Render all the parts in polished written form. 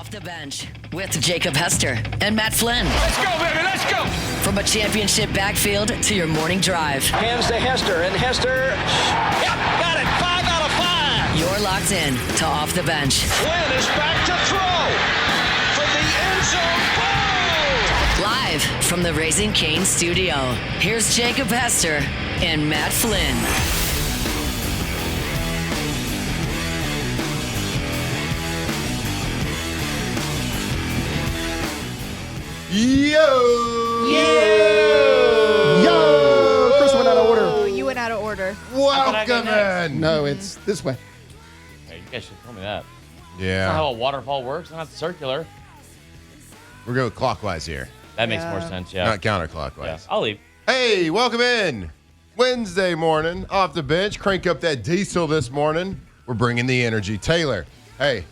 Off the Bench with Jacob Hester and Matt Flynn. Let's go, baby, let's go! From a championship backfield to your morning drive. Hands to Hester, and Hester, yep, got it, 5 out of 5. You're locked in to Off the Bench. Flynn is back to throw from the end zone. Boom! Live from the Raising Cane studio, here's Jacob Hester and Matt Flynn. Yo! Yo! Chris went out of order. Oh, you went out of order. Welcome in. No, it's this way. Hey, you guys should tell me that. That's not Yeah. how a waterfall works. It's not circular. We're going clockwise here, That makes Yeah. more sense, yeah. not Yeah, counterclockwise. I'll leave. Hey, welcome in. Wednesday morning, off the bench. Crank up that diesel this morning. We're bringing the energy. Taylor, hey.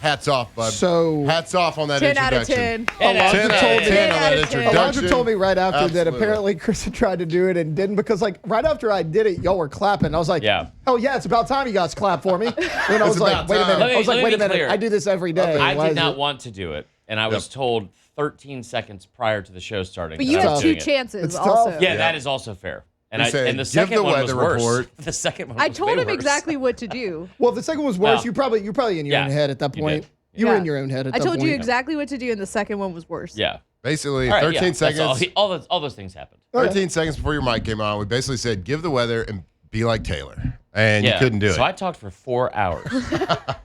Hats off, bud. So- hats off on that 10 out of introduction. 10. Alondra 10 out told of me- 10 on that 10 out of 10. introduction. Alondra told me right after that Absolutely. apparently Chris had tried to do it and didn't because, like, right after I did it, y'all were clapping. I was like, Yeah. oh, yeah, it's about time you guys clap for me. And I was about like, wait a time. minute. Let me- I was like, let me wait a be minute. clear. I do this every day. I Why did is not it- want to do it, and I was told 13 seconds prior to the show starting. But that you I had was two doing it. chances It's also. tough. Yeah, that is also fair. And, We said, and the give second the one was weather worse. report. The second one I was told way him worse. exactly what to do. Well, if the second one was worse, Well, you're probably in your yeah, own head at that you point. did. You were Yeah. in your own head at I that told point. you exactly what to do, and the second one was worse. Yeah. Basically, All right, 13 yeah, that's seconds. all those things happened. 13 seconds before your mic came on, we basically said, give the weather and be like Taylor. And Yeah. you couldn't do it. So I talked for 4 hours.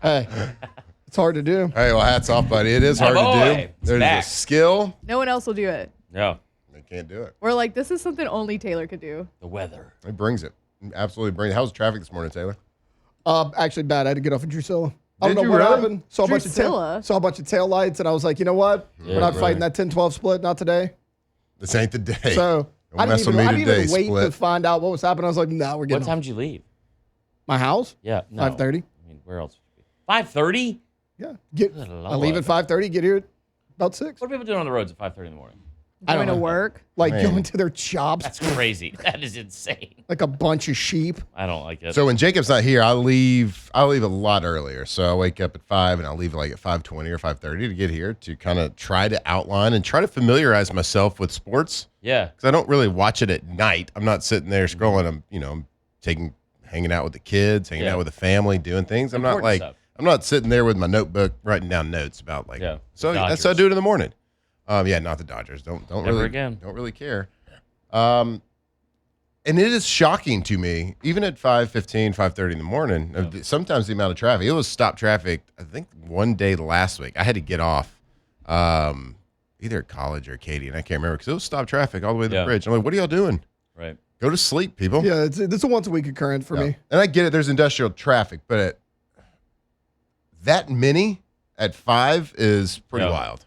Hey, it's hard to do. Hey, well, hats off, buddy. It is hard to Attaboy. do. It's There's back. a skill. No one else will do it. No, They can't do it. We're like, this is something only Taylor could do. the weather. It brings it. Absolutely brings it. How's traffic this morning, Taylor? Actually, bad. I had to get off of Drusilla. I Did don't know you what really? happened. Saw a Drusilla? bunch of tail lights, and I was like, you know what? Yeah, We're not really. fighting that 10-12 split, not today. This ain't the day. So Don't I mess didn't with me even today, wait split. to find out what was happening. I was like, no, we're getting What time did you leave? my house. Yeah, no. 5:30. I mean, where else? 5:30? Yeah, Good I leave Lord. at 5:30. Get here at about 6. What are people doing on the roads at 5:30 in the morning? I don't Going to know. work. Like Man. going to their jobs That's crazy. That is insane. like a bunch of sheep. I don't like it. So when Jacob's not here, I leave a lot earlier. So I wake up at 5 and I'll leave like at 5:20 or 5:30 to get here to kind of try to outline and try to familiarize myself with sports. yeah. Because I don't really watch it at night. I'm not sitting there scrolling. I'm hanging out with the kids, hanging Yeah. out with the family, doing things. I'm Important not like, stuff. I'm not sitting there with my notebook writing down notes about like, Yeah. so Dodgers. that's how I do it in the morning. Yeah, not the Dodgers. Don't Never really, again. don't really care. And it is shocking to me, even at 5:15, 5:30 in the morning, sometimes the amount of traffic. It was stop traffic, I think one day last week. I had to get off either at college or Acadian. I can't remember because it was stop traffic all the way to the Yeah. bridge. I'm like, what are y'all doing? Right. Go to sleep, people. Yeah, it's a once a week occurrence for me. And I get it. There's industrial traffic, but that many at 5 is pretty Yeah. wild.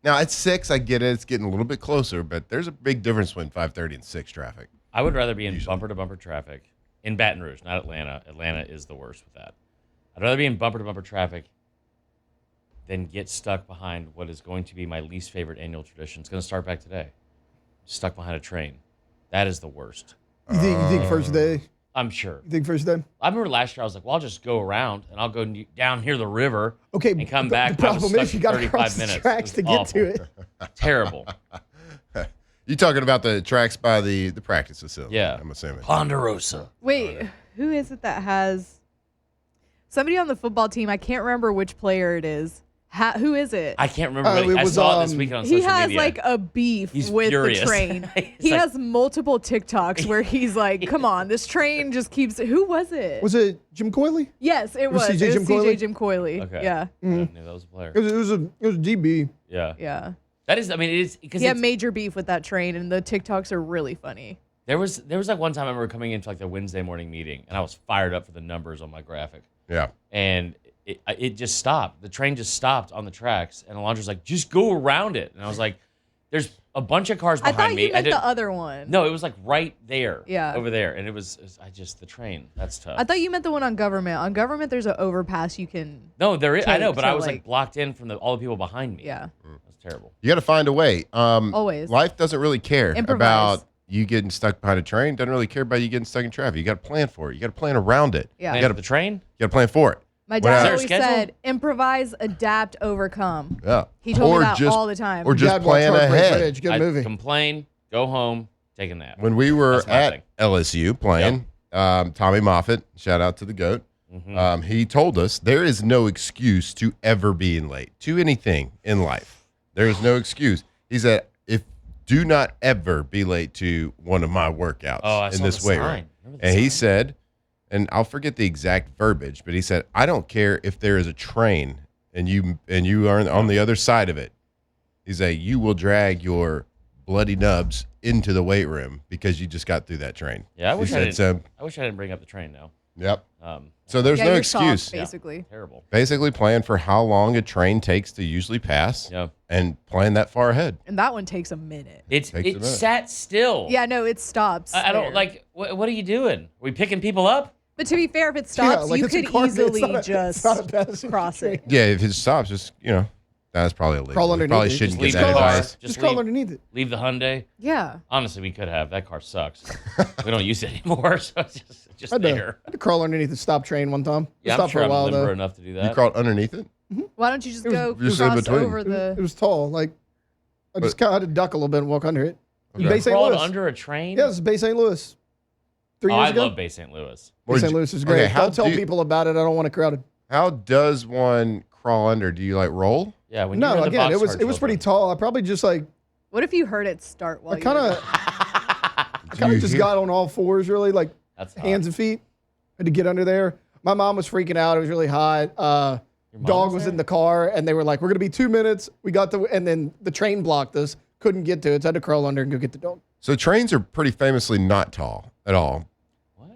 Now at 6, I get it. It's getting a little bit closer, but there's a big difference between 5:30 and 6 traffic. I would rather be in bumper-to-bumper traffic in Baton Rouge, not Atlanta. Atlanta is the worst with that. I'd rather be in bumper-to-bumper traffic than get stuck behind what is going to be my least favorite annual tradition. It's going to start back today. Stuck behind a train. That is the worst. You think first day? I'm sure. You think first day? I remember last year I was like, well, I'll just go around and I'll go down here the river Okay, and come the- back. the I was problem is stuck you for gotta 35 cross the minutes. tracks It to was get to awful. it. Terrible. You talking about the tracks by the practice facility? Yeah. I'm assuming. Ponderosa. Wait, who is it that has somebody on the football team? I can't remember which player it is. Who is it? I can't remember. Oh, but it I was, saw it this weekend on He social has media. like a beef He's with furious. the train. He's He like- has multiple TikToks where he's like, "Come on, this train just keeps." Who was it? Was it Jim Coyley? Yes, it was was. CJ It Jim was Coyley? CJ Jim Coyley. Okay. Yeah, I knew that was a player. It was a DB. Yeah. yeah. That is, I mean, it is because He had major beef with that train, and the TikToks are really funny. there was like one time I remember coming into like the Wednesday morning meeting and I was fired up for the numbers on my graphic Yeah. and it just stopped. The train just stopped on the tracks and Alondra's like, just go around it. And I was like, there's a bunch of cars I behind thought me. you meant didn't- the other one. No, it was like right there. Yeah. Over there. And it was the train. That's tough. I thought you meant the one on government. On government, there's an overpass you can. No, there is. I know, take, but so, I was like like- blocked in from all the people behind me. Yeah. That's terrible. You got to find a way. Always. Life doesn't really care Improvise. about you getting stuck behind a train. Doesn't really care about you getting stuck in traffic. You got to plan for it. You got to plan around it. Yeah. You Man, got to the train? plan for it. My When dad I- always Is there a schedule? said, improvise, adapt, overcome. Yeah. He told me Or that just- all the time. Or just Dad watched plan Heartbreak ahead. Ridge. Good I'd movie. complain, go home, take a nap. When we were That's my at thing. LSU playing, Tommy Moffitt, shout out to the GOAT, he told us there is no excuse to ever being late to anything in life. There is no excuse. He said, do not ever be late to one of my workouts I in saw this the weight sign. room. Remember the And he sign? said, and I'll forget the exact verbiage, but he said, I don't care if there is a train and you are on the other side of it. He said, you will drag your bloody nubs into the weight room because you just got through that train. Yeah, I He wish I said, didn't. so, I wish I didn't bring up the train now. yep. Um, So there's yeah, no you're soft, excuse. basically. terrible. Basically, plan for how long a train takes to usually pass, Yeah. and plan that far ahead. And that one takes a minute. It Takes a minute. sat still. Yeah, no, it stops. I don't there. like. What are you doing? Are we picking people up? But to be fair, if it stops, like you it's a could car- it's easily not a- just it's not a passenger cross train. it. Yeah, if it stops, just that's probably illegal. Crawl We underneath probably it. shouldn't Just get leave that the car. advice. Just crawl underneath it. Leave the Hyundai. Yeah. Honestly, we could have. That car sucks. We don't use it anymore, so it's just I had there. to crawl underneath the stop train one time. Yeah, I'm Stopped sure for a I'm while limber though. enough to do You that. crawled underneath it? Why don't you just was go just in cross between. over It the? was tall. Like I just kind of had to duck a little bit and walk under it. You Bay St. crawled Louis. under a train? Yeah, this is Bay St. Louis. 3 Oh, years I ago. love Bay St. Louis. Bay St. Louis is great. Okay, how Don't tell do you- people about it. I don't want it crowded. How does one crawl under? Do you like roll? Yeah, when you were No, in the again, it Boxcar was pretty Children. tall. I probably just like What if you heard it start while I you? kind were- of Do kind you of just hear- got on all fours, really, like That's hot. hands and feet. Had to get under there. My mom was freaking out. It was really hot. Your mom Dog was was there? in the car, and they were like, "We're gonna be 2 minutes." We got the, and then the train blocked us. Couldn't get to it. So I had to crawl under and go get the dog. So trains are pretty famously not tall at all. What?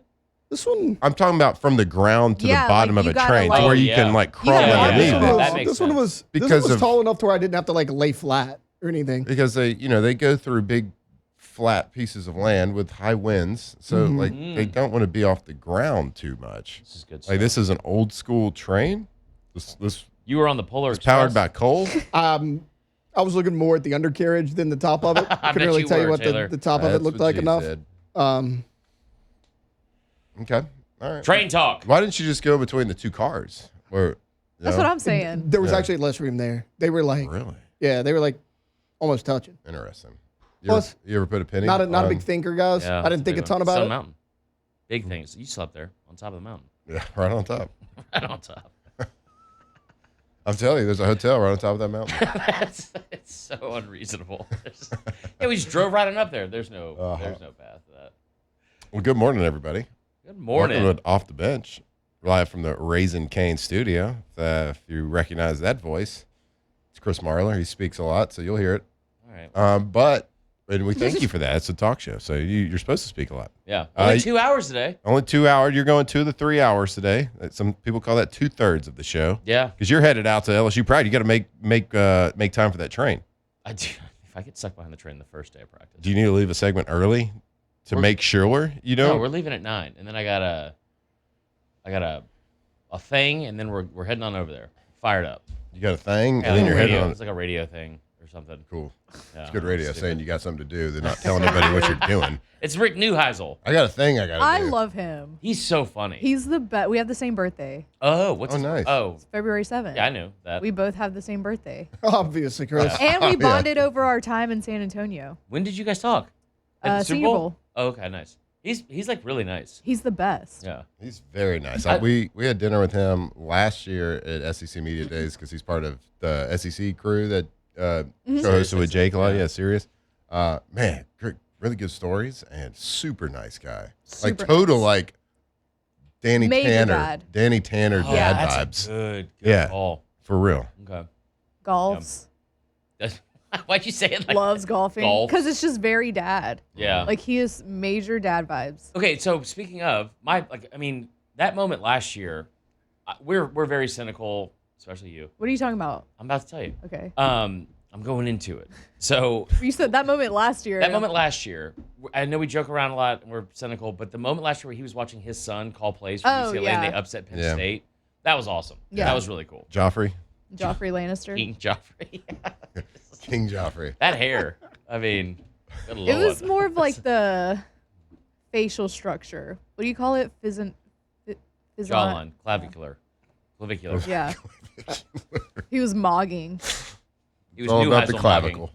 This one, I'm talking about from the ground to Yeah, the bottom like, of you a gotta, train, like- to where Oh, you yeah. can like crawl gotta, like, underneath yeah, it. yeah. was, That makes this one sense. was Because this one was of- tall enough to where I didn't have to like lay flat or anything. Because they go through big flat pieces of land with high winds, so like they don't want to be off the ground too much. This is good stuff. Like this is an old school train. This You were on the Polar is powered Express? by coal. I was looking more at the undercarriage than the top of it. I bet couldn't really you tell you were, what Taylor. the top of it That's looked what like she enough. said. Um, Okay, all right. Train talk. Why didn't you just go between the two cars? Or That's what I'm saying. there was Yeah. actually less room there. They were like, really yeah, they were like almost touching. interesting. Plus, You ever put a penny? Not a on- big thinker, guys. Yeah, I didn't think a ton about Stone it. Mountain. Big things. You slept there on top of the mountain. Yeah, right on top. Right on top. I'm telling you, there's a hotel right on top of that mountain. It's so unreasonable. Yeah, we just drove right on up there. There's no Uh-huh. path to that. Well, good morning, everybody. Good morning. Welcome to Off the Bench, live from the Raisin Cane studio. If you recognize that voice, it's Chris Marler. He speaks a lot, so you'll hear it. All right. And we thank you for that. It's a talk show, so you're supposed to speak a lot. Yeah. Only Uh, 2 hours today. Only 2 hours. You're going 2 of the 3 hours today. Some people call that 2/3 of the show. Yeah. Because you're headed out to LSU Pride. You got to make time for that train. I do. If I get stuck behind the train the first day of practice. Do you need to leave a segment early to make sure you No, know? we're leaving at 9, and then I got a thing, and then we're heading on over there. Fired up. You got a thing, Yeah, and then like you're a heading radio. on. It's like a radio thing or something. Cool. Yeah, It's good radio stupid. saying you got something to do. They're not telling anybody what you're doing. It's Rick Neuheisel. I got a thing I got to I do. love him. He's so funny. He's the best. We have the same birthday, oh, what's Oh, his, nice. Oh, February 7th. yeah, I knew that. We both have the same birthday. Obviously, Chris. And we Yeah. bonded over our time in San Antonio. When did you guys talk? At the Super Senior Bowl. Oh, okay, nice. He's like really nice. He's the best. Yeah. He's very nice. I- We had dinner with him last year at SEC Media Days because he's part of the SEC crew that co-hosted with Jake a lot. Yeah. Yeah, serious. Man, really good stories and super nice guy. Like Super total nice. like Danny Major Tanner, dad. Danny Tanner Oh, dad that's vibes a good Yeah. call. for real. Okay. Golfs. Why'd you say it like Loves golfing. golf? Because it's just very dad. Yeah. Like he is major dad vibes. Okay, so speaking of that moment last year, we're very cynical, especially you. What are you talking about? I'm about to tell you. Okay. I'm going into it. So You said that moment last year. that moment last year, I know we joke around a lot and we're cynical, but the moment last year where he was watching his son call plays for Oh, UCLA yeah. and they upset Penn Yeah. State, that was awesome. Yeah. That was really cool. Joffrey, Joffrey Lannister. King Joffrey. King Joffrey. That hair. I mean, good It was Lord. more of like the facial structure. What do you call it? Jawline, clavicular. Clavicular. Yeah. He was mogging. He was All new about the Heisel clavicle.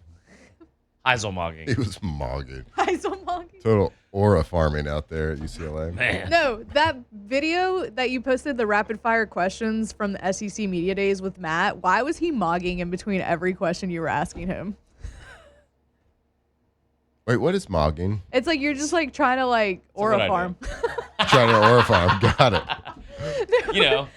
Heisel mogging. He was mogging. Heisel mogging. Total aura farming out there at UCLA. Man. No, that video that you posted, the rapid fire questions from the SEC Media Days with Matt, why was he mogging in between every question you were asking him? Wait, what is mogging? It's like you're just like trying to like aura what I farm. Trying to aura farm. Got it. You know.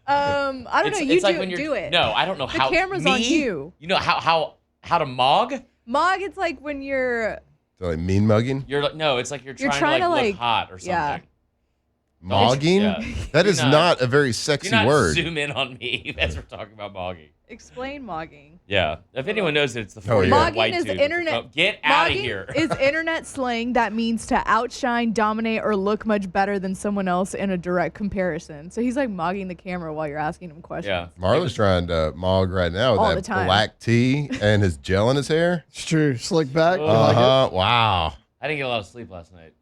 I don't know. You it's like when you're, do it. No, I don't know The how. camera's me? on you. You know how to mog? Mog, it's like when you're So like mean mugging? You're like no, it's like you're trying, trying to to, like like- look hot or something. yeah. Mogging? Yeah. That Do is not a very sexy Do not word. zoom in on me as we're talking about mogging. explain mogging. Yeah. If anyone knows it, it's the Oh, yeah. 40-year-old Mogging white is dude. internet. Oh, get out of Mogging here. is internet slang that means to outshine, dominate, or look much better than someone else in a direct comparison. So he's like mogging the camera while you're asking him questions. yeah. Marlon's trying to mog right now with All that the time. black tea and his gel in his hair. It's true. Slick back. Oh. I like it. Wow. I didn't get a lot of sleep last night.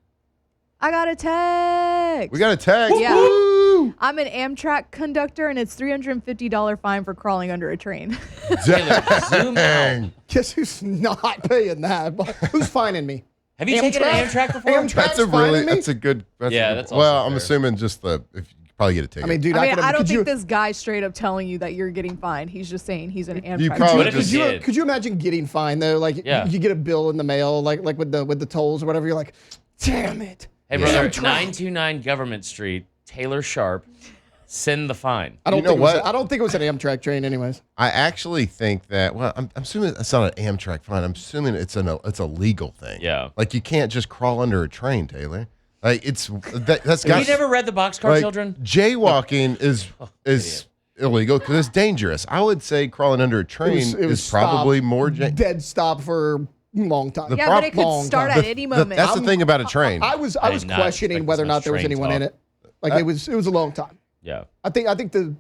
I got a text. We got a text. Yeah. Woo! I'm an Amtrak conductor, and it's $350 fine for crawling under a train. Taylor, zoom out. Dang. Guess who's not paying that? Who's fining me? Have you taken an Amtrak before? Amtrak? That's a fining me? that's a good. That's Yeah, a good, that's well, also I'm fair. assuming just if you probably get a ticket. I mean, dude, I mean, could- I don't could think you, this guy's straight up telling you that you're getting fined. He's just saying he's an Amtrak. probably What if just- you Could you, did? could you imagine getting fined though? Like Yeah. you get a bill in the mail, like with the tolls or whatever. You're like, damn it. Hey, brother, Amtrak. 929 Government Street, Taylor Sharp, send the fine. I don't You know think it was, what? I don't think it was an Amtrak train, anyways. I actually think that. Well, I'm assuming it's not an Amtrak fine. I'm assuming it's a legal thing. Yeah. Like you can't just crawl under a train, Taylor. Like that's Have got. you never read the Boxcar like, Children? Jaywalking is illegal because it's dangerous. I would say crawling under a train It was is probably stopped, more. dead stop for a long time. Yeah, prob- but it could long start time. at any moment. That's the thing about a train. I was I did not questioning expect whether or this not much there was train anyone talk. in it. Like it was a long time. Yeah. I think the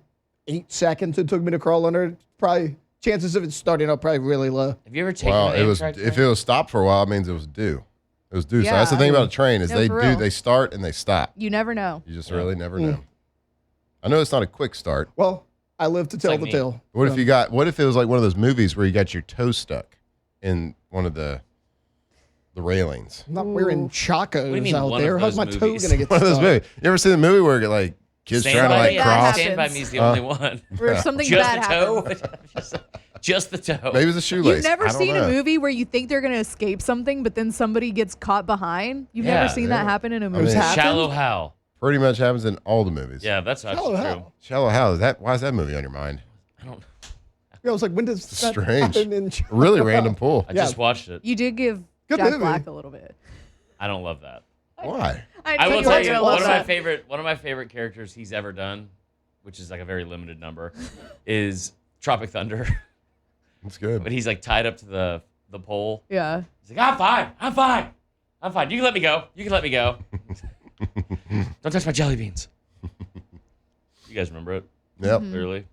8 seconds it took me to crawl under, probably chances of it starting up probably really low. Have you ever taken Well, an it was Amtrak if train? it was stopped for a while, it means it was due. It was due. So Yeah, that's the thing about a train is no, for real. they start and they stop. You never know. You just really never know. I know it's not a quick start. Well, I live to tell like the me. tale. What if it was like one of those movies where you got your toe stuck in one of the railings? I'm not wearing What do you chacos mean, out one there. of How's my those toe movies? gonna get One of those stuck? movies. You ever seen the movie where like kids Stand trying to by like Me. That cross? happens. Stand by Me is the only one. Or if something Just bad the happens. toe. Just the toe. Maybe it was a shoelace. You've never I don't seen know. a movie where you think they're going to escape something, but then somebody gets caught behind? You've Yeah. never seen that happen in a movie? mean- happened? Shallow Hal. Pretty much happens in all the movies. Yeah, that's actually Shallow true. Hal. Shallow Hal. Why is that movie on your mind? I don't. I was like, when does that Strange. happen in Really random pull. I Yeah. just watched it. You did give Good Jack movie. Black a little bit. I don't love that. Why? I knew will you tell weren't you gonna one love of my that. favorite characters he's ever done, which is like a very limited number, is Tropic Thunder. That's good. But he's like tied up to the pole. Yeah. He's like, I'm fine. You can let me go. Don't touch my jelly beans. You guys remember it? Yep. Clearly.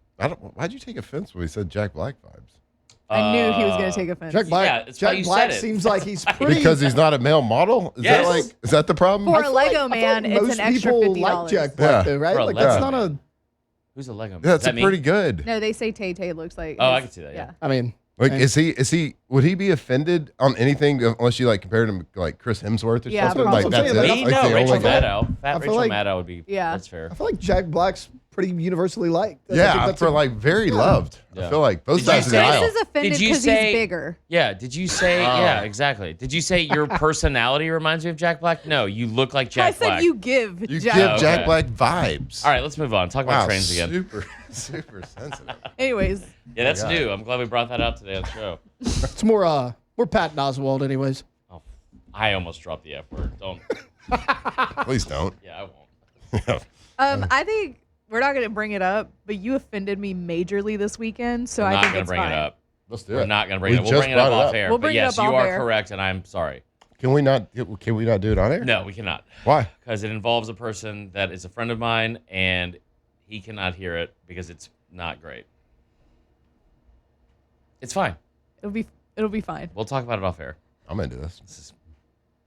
Why'd you take offense when we said Jack Black vibes? I knew he was going to take offense. Jack Black, Yeah, it's why Jack you Black said it. seems like he's pretty. Because he's not a male model? Yes. Is that the problem? For I a feel Lego like- I feel man, like it's most an extra people $50. like Jack Black, Yeah. though, right? For a Like Lego that's not man. a. Who's a Lego man? That's Is that me? pretty good. No, they say Tay Tay looks like. Oh, I can see that, yeah. I mean, Like, Right. is he? Would he be offended on anything unless you like compared him to like Chris Hemsworth or Yeah, something? probably. Like that's I'm it. saying, Me? Like, No, the Rachel only guy? Maddow. Fat I feel Rachel like- Maddow would be. Yeah. That's fair. I feel like Jack Black's pretty universally liked. I think Yeah, that's for a- like very loved. I Yeah. feel like both Did you sides of the say- aisle. Chris is offended Did you because say- he's bigger. Yeah. Did you say? Yeah, exactly. Did you say your personality reminds me of Jack Black? No, you look like Jack I said Black. you give You Jack. give Okay. Jack Black vibes. All right, let's move on. Talk about Wow, trains again. super sensitive. Anyways, Yeah, that's God. new. I'm glad we brought that out today on the show. It's more Patton Oswalt, anyways. Oh, I almost dropped the F word. Don't. Please don't. Yeah, I won't. I think we're not going to bring it up, but you offended me majorly this weekend, so We're I not think gonna it's bring fine. it up. Let's do We're it. not gonna bring We it up. We'll just bring it up brought off air. We'll But bring it yes, up you off are air. correct, and I'm sorry. Can we not do it on air? No, we cannot. Why? Because it involves a person that is a friend of mine, and he cannot hear it because it's not great. It's fine. It'll be fine. We'll talk about it off air. I'm into this.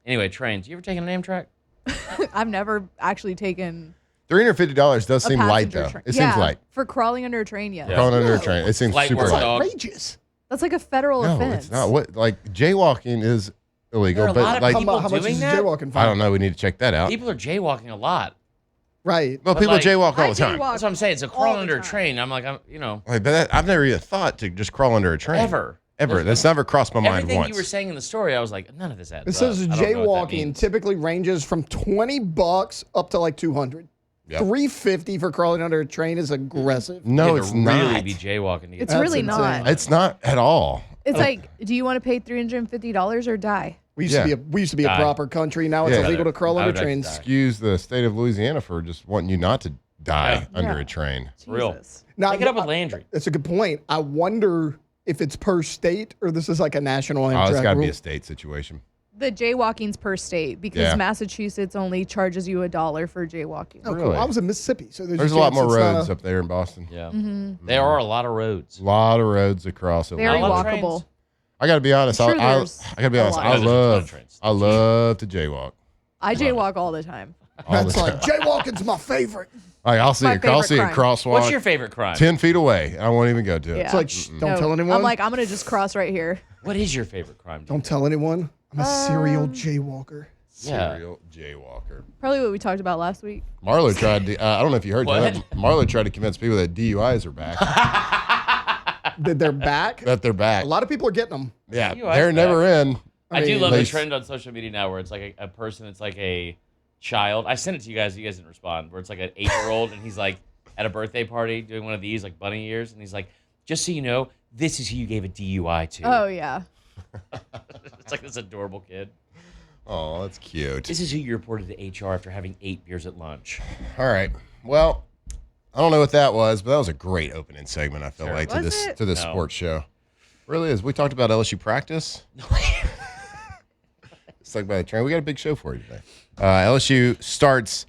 Anyway, trains. You ever taken an Amtrak? I've never actually taken $350 does a seem light, passenger though. train. It Yeah, seems light. for crawling under a train, yes. Yeah. Crawling under a train. It seems Light super work, light. dog. Outrageous. That's like a federal No, offense. it's not. What like jaywalking is illegal, There are a but lot of like people How much doing is that? jaywalking? I don't know. We need to check that out. People are jaywalking a lot. Right. Well, but people like, jaywalk all I the time. jaywalk That's what I'm saying. So all crawling the under a time. train. I'm like, Like, but I've never even thought to just crawl under a train. ever. That's never crossed my mind Everything once. you were saying in the story, I was like, none of this adds It says up. I don't know what that jaywalking means. typically ranges from $20 up to like 200. Yep. $350 for crawling under a train is aggressive. No, You have it's to really not. be jaywalking to get It's that. really That's not. insane. It's not at all. It's like, do you want to pay $350 or die? We used Yeah. to be a Die. proper country. Now it's Yeah. illegal to crawl I under would like to trains. die. Excuse the state of Louisiana for just wanting you not to die Yeah. under Yeah. a train. Real. Jesus. Now, Take it up with Landry. That's a good point. I wonder if it's per state or this is like a national Oh, Amtrak it's got to be rule. a state situation. The jaywalking's per state because Yeah. Massachusetts only charges you $1 for jaywalking. Oh, cool. Really? I was in Mississippi, so There's a lot more chance it's not roads a- up there in Boston. Yeah. Mm-hmm. There are a lot of roads. A lot of roads across it. Very Not a lot of walkable. trains. I got to be honest. I'm sure I there's got to be a honest. lot. I There's a ton of love trains. to jaywalk. I jaywalk all the time. All the That's like time. jaywalking's my favorite. Like, I'll see my I'll favorite see a crime. crosswalk What's your favorite crime? 10 feet away. I won't even go to it. Yeah. It's like, don't tell anyone. I'm like, I'm going to just cross right here. What is your favorite crime? don't tell anyone. I'm a serial jaywalker. Yeah. Serial jaywalker. Probably what we talked about last week. Marlo tried to, I don't know if you heard What? that. Marlo tried to convince people that DUIs are back, That they're back. that they're back. A lot of people are getting them. Yeah, DUIs they're are never in. I do mean, love they the s- trend on social media now where it's like a person, it's like a child. I sent it to you guys didn't respond, where it's like an 8-year-old and he's like at a birthday party doing one of these, like bunny ears, and he's like, just so you know, this is who you gave a DUI to. Oh, yeah. It's like this adorable kid. Oh, that's cute. This is who you reported to HR after having 8 beers at lunch. All right. Well, I don't know what that was, but that was a great opening segment. I feel Sure. like to Was this it? to this No. sports show. Really is. We talked about LSU practice. Stuck by the train. We got a big show for you today. LSU starts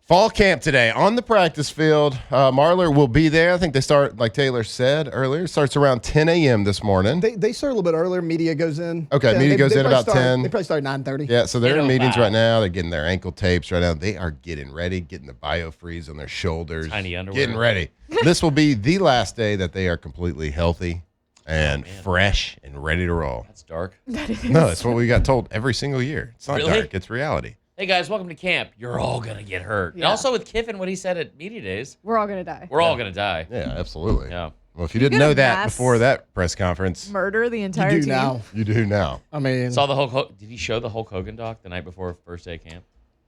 fall camp today on the practice field. Marler will be there. I think they start, like Taylor said earlier, starts around 10 a.m. this morning. They start a little bit earlier. Media goes in. Okay, Yeah, media goes in probably about start- 10. They probably start 9:30. Yeah, so they're in 8:05. meetings right now. They're getting their ankle tapes right now. They are getting ready, getting the biofreeze on their shoulders. Tiny underwear. Getting ready. This will be the last day that they are completely healthy and fresh and ready to roll. That's dark. No, that's what we got told every single year. It's not Really? dark. It's reality. Hey guys, welcome to camp. You're all gonna get hurt. And Yeah. also with Kiffin, what he said at media days, We're all going to die. we're all gonna die. Yeah, absolutely. Yeah. Well, if you You didn't get a know that mass before that press conference, Murder the You entire do team. now. you do now. I mean, Saw the Hulk. Did he show the Hulk Hogan doc the night before first day of camp?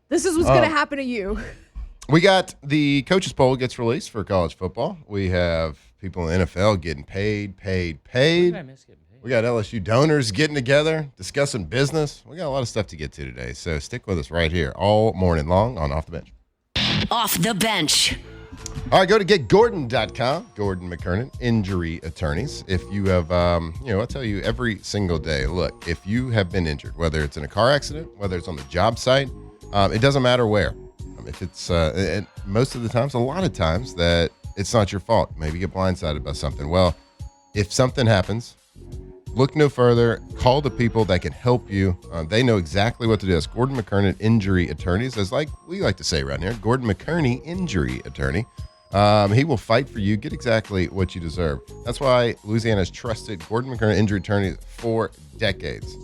This is what's going to happen to you. We got the coaches poll gets released for college football. We have people in the NFL getting paid. Did I miss getting paid? We got LSU donors getting together, discussing business. We got a lot of stuff to get to today, so stick with us right here all morning long on Off the Bench. Off the bench. All right, go to getgordon.com. Gordon McKernan, injury attorneys. If you have, I tell you every single day, look, if you have been injured, whether it's in a car accident, whether it's on the job site, it doesn't matter where. If it's, and most of the times, a lot of times, that it's not your fault. Maybe you get blindsided by something. Well, if something happens, look no further. Call the people that can help you. They know exactly what to do. It's Gordon McKernan Injury Attorneys. As like we like to say around here, Gordon McKerney Injury Attorney. He will fight for you. Get exactly what you deserve. That's why Louisiana has trusted Gordon McKernan Injury Attorney for decades.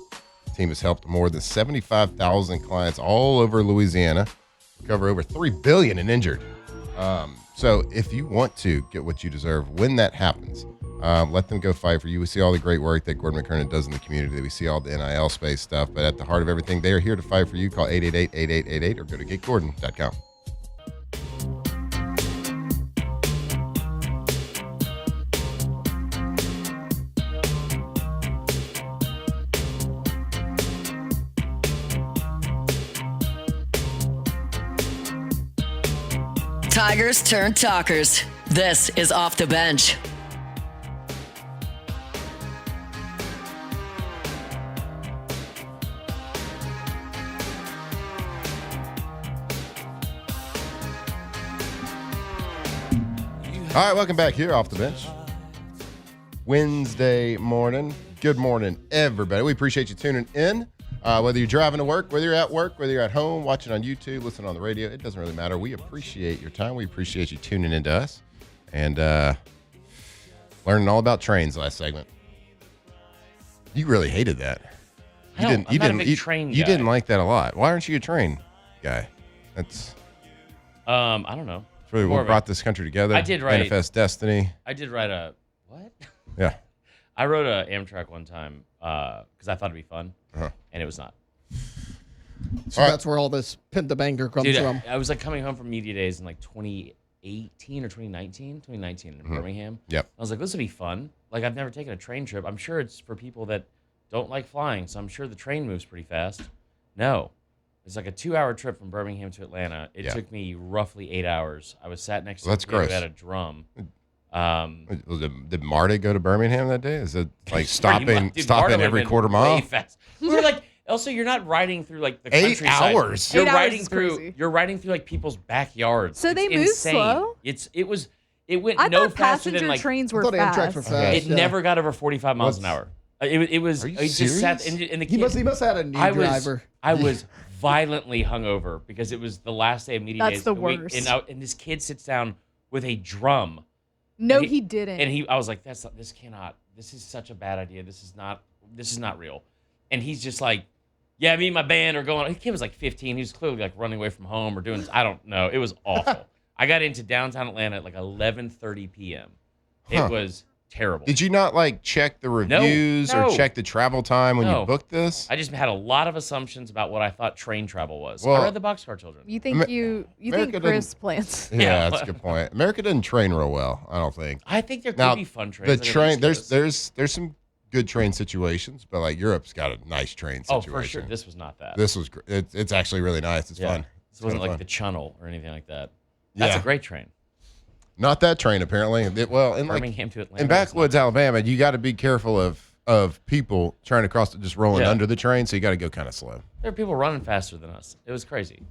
The team has helped more than 75,000 clients all over Louisiana. Cover over $3 billion in injured. So if you want to get what you deserve when that happens, let them go fight for you. We see all the great work that Gordon McKernan does in the community. We see all the NIL space stuff. But at the heart of everything, they are here to fight for you. Call 888-8888 or go to getgordon.com. Tigers turn talkers. This is Off the Bench. All right, welcome back here off the bench. Wednesday morning. Good morning, everybody. We appreciate you tuning in. Whether you're driving to work, whether you're at work, whether you're at home, watching on YouTube, listening on the radio, it doesn't really matter. We appreciate your time. We appreciate you tuning into us and learning all about trains last segment. You really hated that. I'm not a big train You guy. didn't like that a lot. Why aren't you a train guy? That's I don't know. really More what of brought this country together. I did write- Manifest Destiny. I did write a what? Yeah. I wrote a Amtrak one time because I thought it'd be fun, Uh-huh. and it was not. So All right. that's where all this pent-up anger comes Dude, from. I was like coming home from media days in like 2018 or 2019 in Birmingham. Yep. I was like, this would be fun. Like, I've never taken a train trip. I'm sure it's for people that don't like flying, so I'm sure the train moves pretty fast. No. It's like a 2-hour trip from Birmingham to Atlanta. It took me roughly 8 hours. I was sat next to That's a kid who gross. had a drum. Did Marty go to Birmingham that day? Is it like stopping Dude, Marta would've every been quarter way mile? fast. We were like, also, you're not riding through like the 8 countryside. hours? You're 8 hours riding is through. crazy. You're riding through like people's backyards. So It's they move insane. slow? It went I no thought faster than passenger like. trains I were thought Amtrak fast. were fast. It yeah. never got over 45 miles an hour. It was. Are you it just sat serious? and the He kid. must have had a new I driver. was violently hungover because it was the last day of media That's days. the and we- worst. and this kid sits down with a drum. No, And he didn't. And I was like, this cannot. This is such a bad idea. This is not real. And he's just like, yeah, me and my band are going. The kid was like 15. He was clearly like running away from home or doing. I don't know. It was awful. I got into downtown Atlanta at like 11:30 p.m. It Huh. was terrible. Did you not like check the reviews no. or check the travel time when you No. booked this? I just had a lot of assumptions about what I thought train travel was. Well, I read the Boxcar Children. you think America think Chris plans? Yeah, Yeah. that's a good point. America doesn't train real well, I don't think. I think there could Now, be fun trains. The like on train, the East Coast. there's some good train situations, but like Europe's got a nice train Oh, situation. for sure. This was not that. This was it's actually really nice. It's yeah. fun. This wasn't kinda like fun. the Channel or anything like that. That's Yeah. a great train. Not that train apparently. Well, in like Birmingham to Atlanta. in is not- backwoods Alabama, you got to be careful of people trying to cross, just rolling Yeah. under the train. So you got to go kind of slow. There are people running faster than us. It was crazy.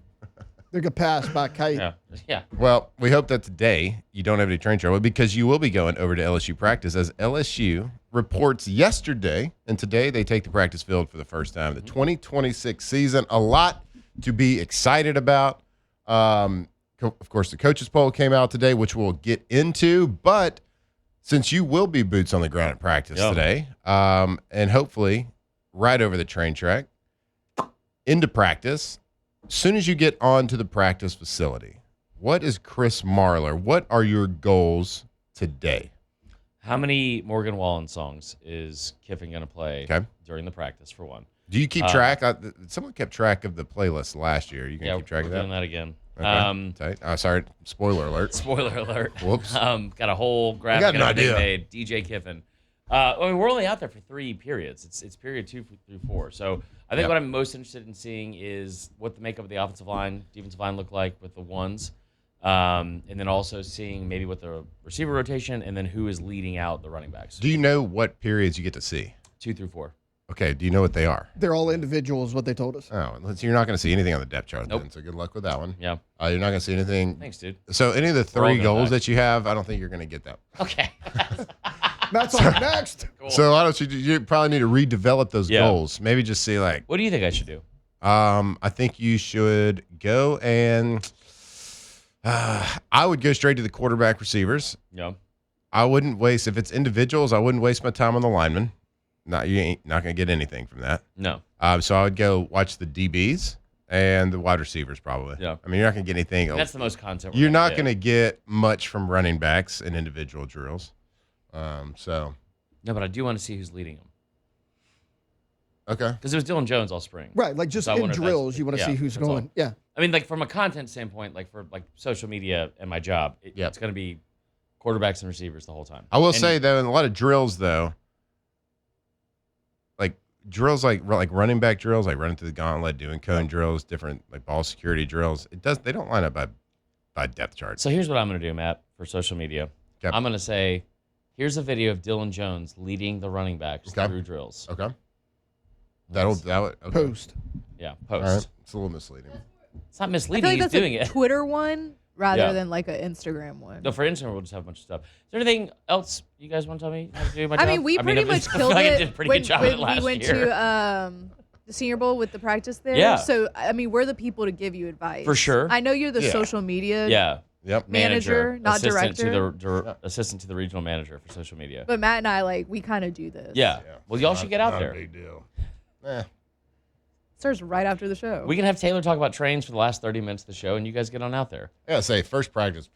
They get passed by kite. Yeah. Yeah. Well, we hope that today you don't have any train trouble because you will be going over to LSU practice as LSU reports yesterday and today they take the practice field for the first time. The 2026 season, a lot to be excited about. Of course, the coaches poll came out today, which we'll get into. But since you will be boots on the ground at practice Yeah. today, and hopefully right over the train track into practice, as soon as you get onto the practice facility, what is Chris Marlar? What are your goals today? How many Morgan Wallen songs is Kiffin going to play Okay. during the practice, for one? Do you keep track? Someone kept track of the playlist last year. You can Yeah, keep track we're of that? doing that again. Okay. Tight. Sorry. Spoiler alert. Spoiler alert. Whoops. Got a whole graphic got an and everything idea. made. DJ Kiffin. I mean, we're only out there for 3 periods. It's period 2 through 4. So I think Yep. what I'm most interested in seeing is what the makeup of the offensive line, defensive line look like with the ones. And then also seeing maybe what the receiver rotation and then who is leading out the running backs. Do you know what periods you get to see? 2 through 4. Okay. Do you know what they are? They're all individuals, what they told us. Oh, so you're not going to see anything on the depth chart Nope. then. So good luck with that one. Yeah. You're not going to see anything. Thanks, dude. So any of the We're all 3 good goals back. that you have, I don't think you're going to get that. Okay. Matt's on next. Cool. So why don't you probably need to redevelop those Yeah. goals. Maybe just see like, What do you think I should do? I think you should go and I would go straight to the quarterback receivers. Yeah. I wouldn't waste, if it's individuals, I wouldn't waste my time on the linemen. You ain't not going to get anything from that. No. So I would go watch the DBs and the wide receivers probably. Yeah. I mean, you're not going to get anything. That's the most content. we're You're not get. going to get much from running backs in individual drills. So, No, but I do want to see who's leading them. okay. Because it was Dylan Jones all spring. Right, like just So I in wonder if that's- drills, you want to yeah, see who's that's all. going. Yeah. I mean, like from a content standpoint, like for like social media and my job, Yep. it's going to be quarterbacks and receivers the whole time. I will And- say, though, in a lot of drills, though, like drills like running back drills, like running through the gauntlet, doing cone drills, different like ball security drills, they don't line up by depth charts. So here's what I'm going to do, Matt, for social media. Okay. I'm going to say, here's a video of Dylan Jones leading the running backs Okay. through drills. Okay. That would okay. Post. Yeah, All post. right. It's a little misleading. It's not I misleading. feel like He's that's doing a it. Twitter one rather Yeah. than like an Instagram one. No, for Instagram, we'll just have a bunch of stuff. Is there anything else you guys want to tell me how to do my I job? mean, we pretty much I feel killed like I it did a pretty when, good job when of it last we went year. to the Senior Bowl with the practice there. Yeah. So, I mean, we're the people to give you advice. For sure. I know you're the Yeah. social media Yep. manager, not assistant director. assistant to the regional manager for social media. But Matt and I, we kind of do this. Yeah. Well, y'all should get out Not there. a big deal. Eh. Starts right after the show. We can have Taylor talk about trains for the last 30 minutes of the show, and you guys get on out there. I gotta say, first practice,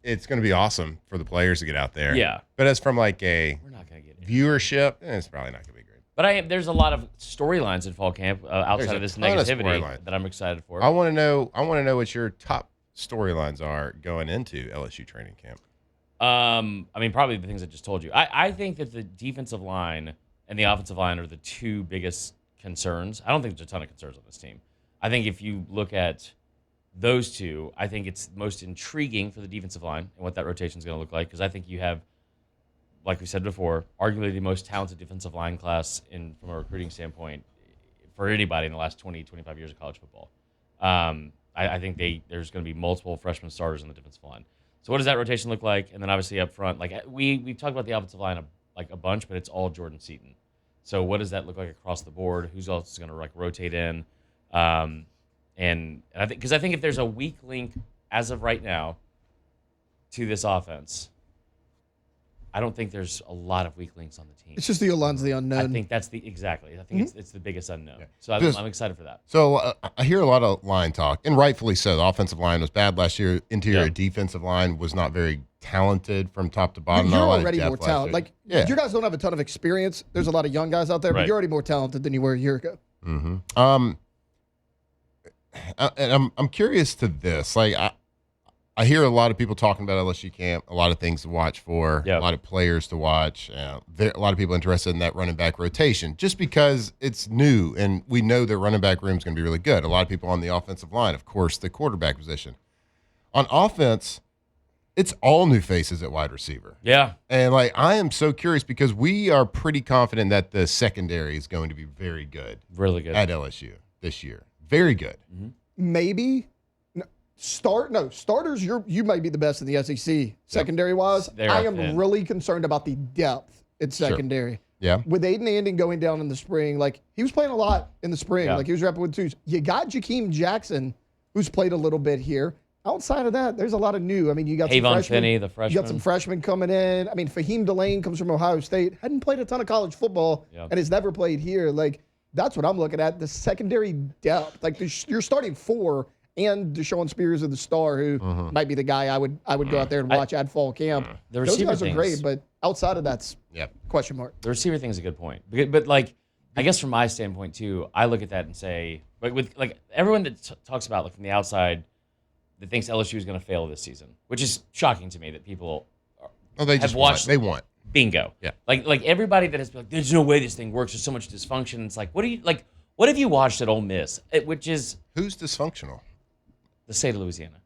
it's going to be awesome for the players to get out there. Yeah. But as from like a We're not going to get it. viewership, it's probably not going to be great. But there's a lot of storylines in fall camp outside There's of a this ton of negativity storyline. that I'm excited for. I want to know what your top storylines are going into LSU training camp. I mean, probably the things I just told you. I think that the defensive line and the offensive line are the two biggest concerns. I don't think there's a ton of concerns on this team. I think if you look at those two, I think it's most intriguing for the defensive line and what that rotation is going to look like, because I think you have, like we said before, arguably the most talented defensive line class from a recruiting standpoint for anybody in the last 20, 25 years of college football. I think there's going to be multiple freshman starters on the defensive line. So what does that rotation look like? And then obviously up front, like we've talked about the offensive line a bunch, but it's all Jordan Seaton. So what does that look like across the board? Who's else is going to rotate in? And I think if there's a weak link as of right now to this offense, I don't think there's a lot of weak links on the team. It's just the O-line's the unknown. I think that's exactly. I think it's the biggest unknown. Yeah. So I'm excited for that. So I hear a lot of line talk, and rightfully so. The offensive line was bad last year. Interior defensive line was not very talented from top to bottom. You're Not a lot of already depth more last talented. year. Like, Yeah. you guys don't have a ton of experience. There's a lot of young guys out there, but Right. you're already more talented than you were a year ago. Mm-hmm. And I'm curious to this. Like, I hear a lot of people talking about LSU camp, a lot of things to watch for, Yep. a lot of players to watch, a lot of people interested in that running back rotation just because it's new and we know their running back room is going to be really good. A lot of people on the offensive line, of course, the quarterback position. On offense, it's all new faces at wide receiver. Yeah. And, I am so curious because we are pretty confident that the secondary is going to be very good Really good. at LSU this year. Very good. Maybe starters. You might be the best in the SEC secondary wise. They are I am thin. really concerned about the depth at secondary. Yeah. With Aiden Anding going down in the spring, he was playing a lot in the spring. Yeah. He was repping with twos. You got Jakeem Jackson, who's played a little bit here. Outside of that, there's a lot of new. I mean, you got some Avon freshmen. Finney, the You freshman. got some freshmen coming in. I mean, Fahim Delane comes from Ohio State. Hadn't played a ton of college football and has never played here. That's what I'm looking at. The secondary depth. You're starting four, and Deshaun Spears of the Star, who might be the guy I would go out there and watch at fall camp. The Those receiver guys are things- great, but outside of that's question mark. The receiver thing is a good point, but I guess from my standpoint too, I look at that and say, with everyone that talks about from the outside that thinks LSU is going to fail this season, which is shocking to me that people They have just watched. They want. Bingo. Yeah. Like everybody that has been like, there's no way this thing works. There's so much dysfunction. It's like, what have you watched at Ole Miss, which is Who's dysfunctional? the state of Louisiana.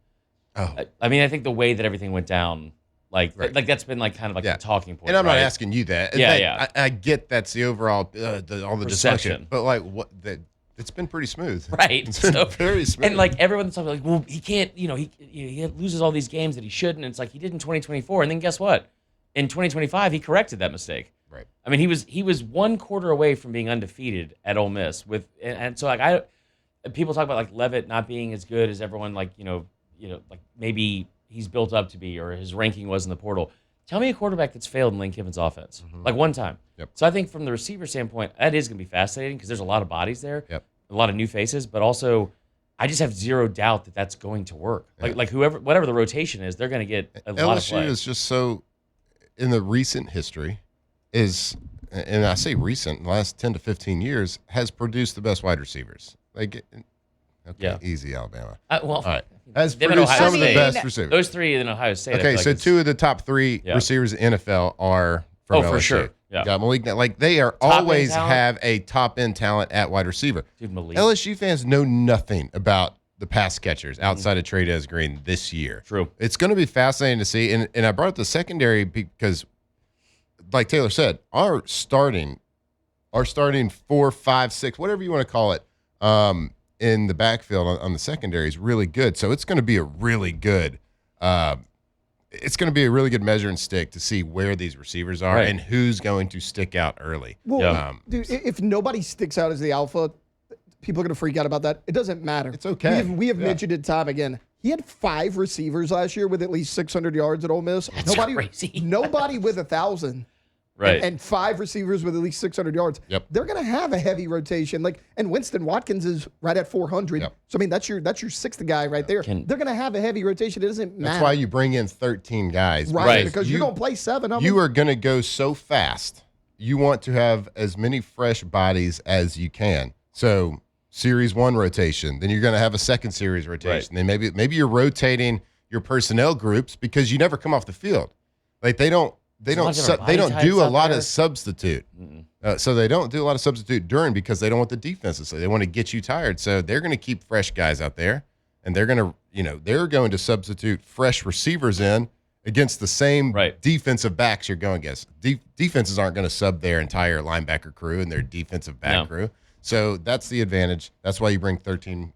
Oh. I mean, I think the way that everything went down, Right. that's been kind of the talking point. And I'm not right? asking you that. Yeah, That- yeah. I get that's the overall, all the Perception. dysfunction. But it's been pretty smooth. Right. It's been So- very smooth. And everyone's talking well, he can't, he loses all these games that he shouldn't. And it's like he did in 2024. And then guess what? In 2025, he corrected that mistake. Right. I mean, he was one quarter away from being undefeated at Ole Miss and so people talk about Levitt not being as good as everyone maybe he's built up to be or his ranking was in the portal. Tell me a quarterback that's failed in Lane Kiffin's offense, one time. Yep. So I think from the receiver standpoint, that is going to be fascinating because there's a lot of bodies there, Yep. a lot of new faces, but also I just have zero doubt that that's going to work. Whatever the rotation is, they're going to get a lot of LSU play. is just so, in the recent history, and I say recent, in the last 10 to 15 years, has produced the best wide receivers. Easy, Alabama. All right. Has Them at produced Ohio some of the State. best receivers. Those three in Ohio State. I Okay, feel so it's- two of the top three Yeah. receivers in NFL are from Oh, for LSU. sure. Yeah. Got Malik. They are Top-end always talent? have a top end talent at wide receiver. Dude, Malik. LSU fans know nothing about the pass catchers outside of Trey Green this year. True. It's going to be fascinating to see. And I brought up the secondary because, like Taylor said, our starting 4, 5, 6, whatever you want to call it, in the backfield on the secondary is really good. So it's going to be a really good it's going to be a really good measuring stick to see where these receivers are and who's going to stick out early. Well, dude, if nobody sticks out as the alpha, people are going to freak out about that. It doesn't matter. It's okay. We have mentioned it time again. He had 5 receivers last year with at least 600 yards at Ole Miss. That's crazy. Nobody with 1,000. Right. And 5 receivers with at least 600 yards. Yep. They're going to have a heavy rotation. And Winston Watkins is right at 400. Yep. So, I mean, that's your 6th guy right there. They're going to have a heavy rotation. It doesn't matter. That's why you bring in 13 guys. Right. Because you're going to play 7 of them. You are going to go so fast. You want to have as many fresh bodies as you can. So, Series 1 rotation. Then you're going to have a second series rotation. Then maybe you're rotating your personnel groups because you never come off the field. Like they don't do a lot of substitute. So they don't do a lot of substitute during because they don't want the defenses. So they want to get you tired. So they're going to keep fresh guys out there, and they're going to substitute fresh receivers in against the same defensive backs you're going against. Defenses aren't going to sub their entire linebacker crew and their defensive back crew. So that's the advantage. That's why you bring 13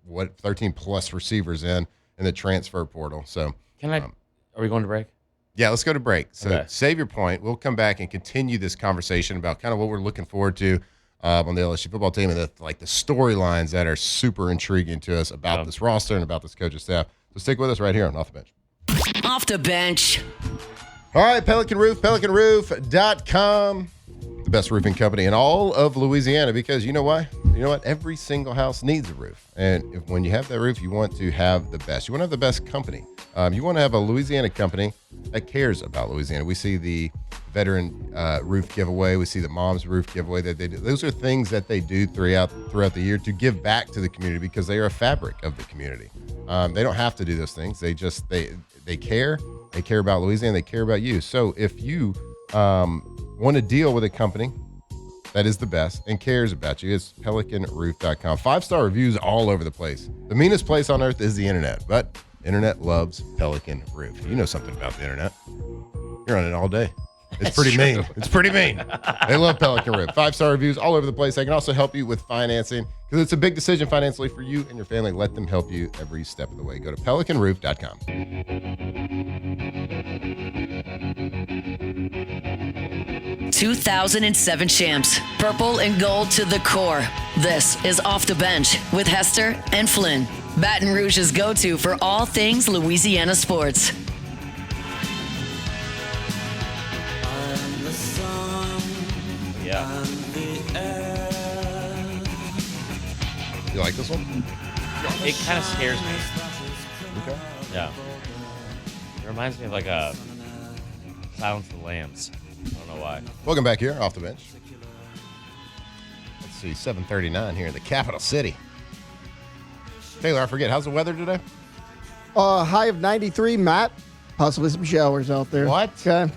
plus receivers in the transfer portal. So are we going to break? Yeah, let's go to break. So save your point. We'll come back and continue this conversation about kind of what we're looking forward to on the LSU football team and the storylines that are super intriguing to us about this roster and about this coaching staff. So stick with us right here on Off the Bench. Off the Bench. All right, Pelican Roof, pelicanroof.com. The best roofing company in all of Louisiana, because you know why? You know what? Every single house needs a roof. And when you have that roof, you want to have the best. You want to have the best company. You want to have a Louisiana company that cares about Louisiana. We see the veteran roof giveaway. We see the mom's roof giveaway that they do. Those are things that they do throughout the year to give back to the community because they are a fabric of the community. They don't have to do those things. They care. They care about Louisiana. They care about you. So if you want to deal with a company that is the best and cares about you, it's pelicanroof.com. 5-star reviews all over the place. The meanest place on earth is the internet, but internet loves Pelican Roof. You know something about the internet. You're on it all day. It's pretty mean. It's pretty mean. They love Pelican Roof. 5-star reviews all over the place. They can also help you with financing because it's a big decision financially for you and your family. Let them help you every step of the way. Go to pelicanroof.com. 2007 champs, purple and gold to the core. This is Off the Bench with Hester and Flynn, Baton Rouge's go-to for all things Louisiana sports. Yeah. You like this one? It kind of scares me. Okay. Yeah. It reminds me of like a Silence of the Lambs. I don't know why. Welcome back here, Off the Bench. Let's see, 7:39 here in the capital city. Taylor, I forget, how's the weather today? High of 93, Matt. Possibly some showers out there. What? Okay.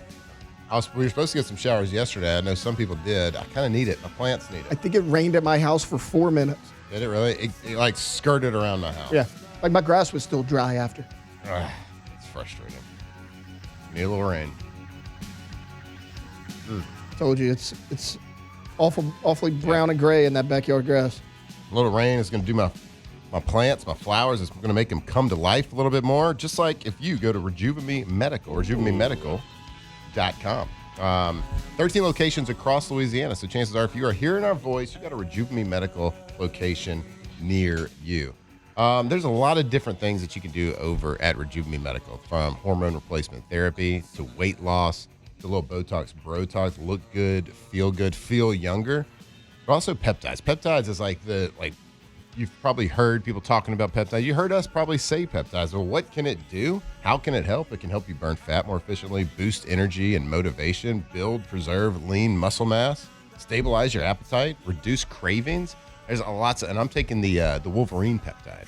We were supposed to get some showers yesterday. I know some people did. I kind of need it. My plants need I it. think it rained at my house for 4 minutes. Did it really? It like skirted around my house. Yeah. Like my grass was still dry after. It's frustrating. Need a little rain. Told you it's awfully brown and gray in that backyard grass. A little rain is going to do my plants, my flowers. It's going to make them come to life a little bit more. Just like if you go to Rejuvenate Medical, RejuvenateMedical.com. 13 locations across Louisiana. So chances are, if you are hearing our voice, you got a Rejuvenate Medical location near you. There's a lot of different things that you can do over at Rejuvenate Medical, from hormone replacement therapy to weight loss, to a little Botox, Brotox, look good, feel younger, but also peptides. Peptides is like you've probably heard people talking about peptides. You heard us probably say peptides. Well, what can it do? How can it help? It can help you burn fat more efficiently, boost energy and motivation, build, preserve lean muscle mass, stabilize your appetite, reduce cravings. There's a lot, and I'm taking the Wolverine peptide.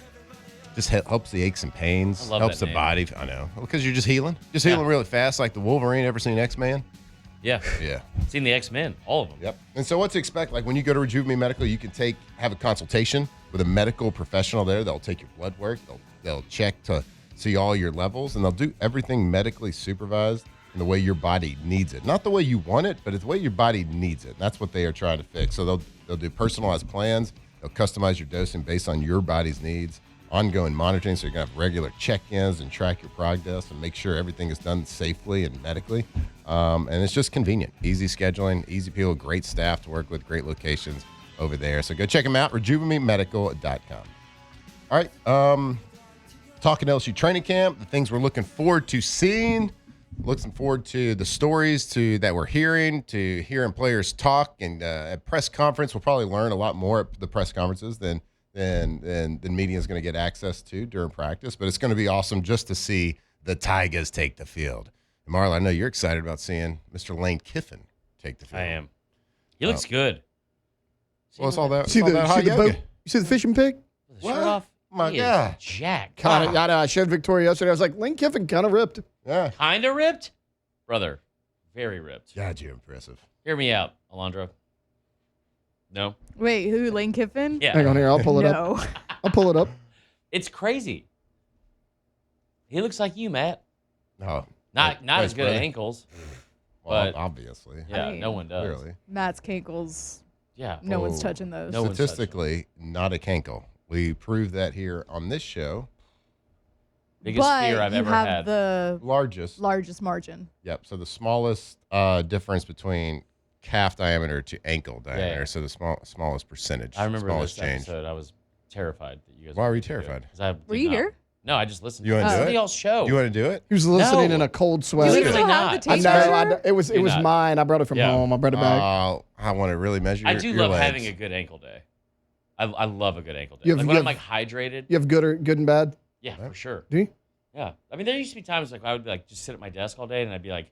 Just helps the aches and pains, helps the body. I know, because you're just healing really fast, like the Wolverine. Ever seen X-Men? Yeah. Yeah. Seen the X-Men, all of them. Yep. And so what to expect, like when you go to Rejuvenate Medical, you can have a consultation with a medical professional there. They'll take your blood work. They'll check to see all your levels, and they'll do everything medically supervised in the way your body needs it. Not the way you want it, but it's the way your body needs it. And that's what they are trying to fix. So they'll do personalized plans. They'll customize your dosing based on your body's needs ongoing monitoring, so you're going to have regular check-ins and track your progress and make sure everything is done safely and medically. And it's just convenient. Easy scheduling, easy people, great staff to work with, great locations over there. So go check them out, rejuvenemedical.com. All right, talking LSU training camp, the things we're looking forward to seeing. Looking forward to the stories that we're hearing, to hearing players talk, and at press conference, we'll probably learn a lot more at the press conferences than media is going to get access to during practice. But it's going to be awesome just to see the Tigers take the field. And Marla, I know you're excited about seeing Mr. Lane Kiffin take the field. I am. He looks good. Well, it's all that. See it's all the that hot boat? yoga. You see the fishing pig? The shirt off. My He is God. jacked. Kind of. I know. I showed Victoria yesterday. I was like, Lane Kiffin kind of ripped. Yeah. Kind of ripped, brother. Very ripped. God, you're impressive. Hear me out, Alondra. No. Wait, who? Lane Kiffin? Yeah. Hang on here. I'll pull it up. No. I'll pull it up. It's crazy. He looks like you, Matt. Oh, Not thanks, as good brother. at ankles. Well, but- obviously. Yeah, I mean, no one does. Clearly. Matt's cankles. Yeah. No one's Oh. touching those. No one's touching Statistically, not a cankle. We proved that here on this show. Biggest but fear I've you ever have had. the Largest. largest margin. Yep. So the smallest difference between calf diameter to ankle diameter. yeah. So the smallest percentage. I remember smallest this episode. I was terrified that you guys. Why were you gonna do it, terrified? 'cause I Were did you not- here? No, I just listened. You wanna to do somebody it? else's show. You want to do it? He was listening No. in a cold Do sweat. you Literally still have not. the I tape know. measure? It was You're not. mine. I brought it from Yeah. home. I brought it back. I want to really measure I do your love legs. having a good ankle day. I love a good ankle day. You have- Like you when I'm have- like hydrated. You have good and bad. Yeah, for sure. Do you? Yeah. I mean, there used to be times like I would be like just sit at my desk all day and I'd be like